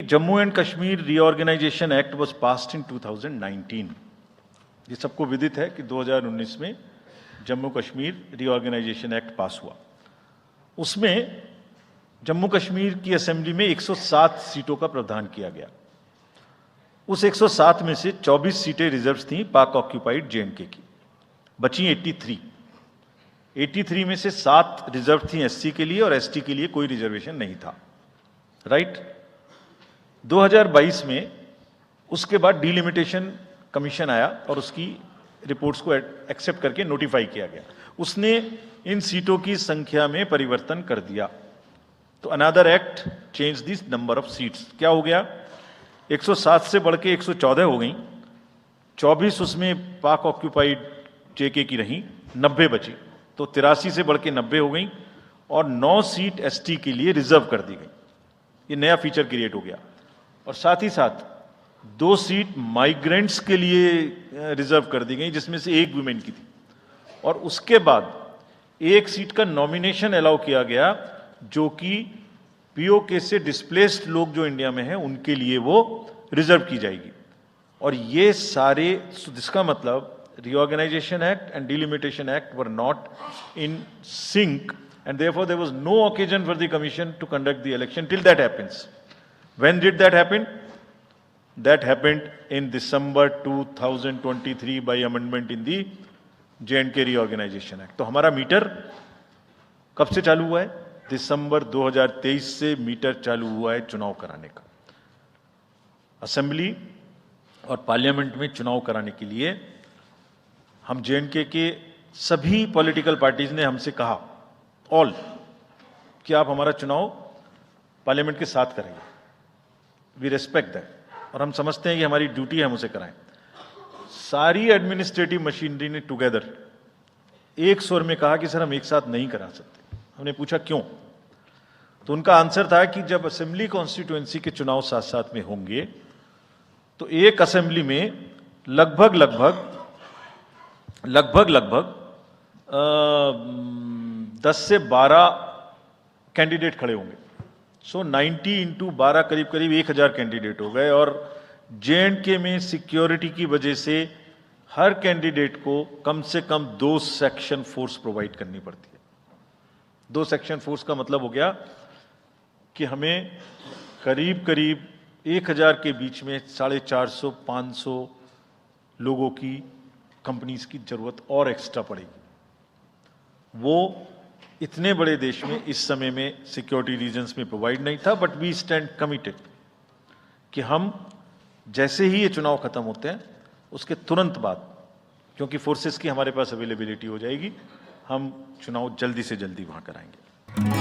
Jammu and Kashmir reorganisation act was passed in 2019। ये सबको विदित है कि 2019 में Jammu Kashmir reorganisation act pass हुआ। उसमें जम्मू कश्मीर की असेंबली में 107 सीटों का प्रावधान किया गया। उस 107 में से 24 सीटें रिजर्व थीं पाक ऑक्यूपाइड जेएंडके की, बची 83 में से 7 रिजर्व थी एससी के लिए और एसटी के लिए कोई रिजर्वेशन नहीं था। राइट। 2022 में उसके बाद डिलिमिटेशन कमीशन आया और उसकी रिपोर्ट्स को एक्सेप्ट करके नोटिफाई किया गया। उसने इन सीटों की संख्या में परिवर्तन कर दिया। तो another act change this number of seats. क्या हो गया? 107 से बढ़ के 114 हो गई, 24 उसमें पाक ऑक्यूपाइड जेके की रही, 90 बची, तो 83 से बढ़ के 90 हो गई और 9 सीट एसटी के लिए रिजर्व कर दी गई। ये नया फीचर क्रिएट हो गया। और साथ ही साथ 2 सीट माइग्रेंट्स के लिए रिजर्व कर दी गई, जिसमें से 1 वुमेन की थी। और उसके बाद 1 सीट का नॉमिनेशन अलाउ किया गया, जो कि पीओके से डिस्प्लेस्ड लोग जो इंडिया में हैं उनके लिए वो रिजर्व की जाएगी। और ये सारे, जिसका मतलब Reorganization Act and Delimitation Act were not in sync, and therefore there was no occasion for the Commission to conduct the election till that happens. When did that happen? That happened in December 2023 by amendment in the J&K Reorganization Act. तो हमारा metre कब से चालू हुआ है? दिसंबर 2023 से metre चालू हुआ है चुनाव कराने का। असेंबली और पार्लियामेंट में चुनाव कराने के लिए हम जेएंडके के सभी पॉलिटिकल पार्टीज ने हमसे कहा, ऑल, कि आप हमारा चुनाव पार्लियामेंट के साथ करेंगे। वी रेस्पेक्ट दैट, और हम समझते हैं कि हमारी ड्यूटी है हम उसे कराएं। सारी एडमिनिस्ट्रेटिव मशीनरी ने टुगेदर एक स्वर में कहा कि सर हम एक साथ नहीं करा सकते। हमने पूछा क्यों? तो उनका आंसर था कि जब असेंबली कॉन्स्टिट्यूएंसी के चुनाव साथ साथ में होंगे तो एक असेंबली में लगभग 10 से 12 कैंडिडेट खड़े होंगे। सो 90 इंटू 12 करीब 1000 कैंडिडेट हो गए। और जेएंडके में सिक्योरिटी की वजह से हर कैंडिडेट को कम से कम 2 सेक्शन फोर्स प्रोवाइड करनी पड़ती है। 2 सेक्शन फोर्स का मतलब हो गया कि हमें करीब 1000 के बीच में 450-500 लोगों की, कंपनीज की जरूरत और एक्स्ट्रा पड़ेगी। वो इतने बड़े देश में इस समय में सिक्योरिटी रीजंस में प्रोवाइड नहीं था। बट वी स्टैंड कमिटेड कि हम जैसे ही ये चुनाव खत्म होते हैं उसके तुरंत बाद, क्योंकि फोर्सेस की हमारे पास अवेलेबिलिटी हो जाएगी, हम चुनाव जल्दी से जल्दी वहां कराएंगे।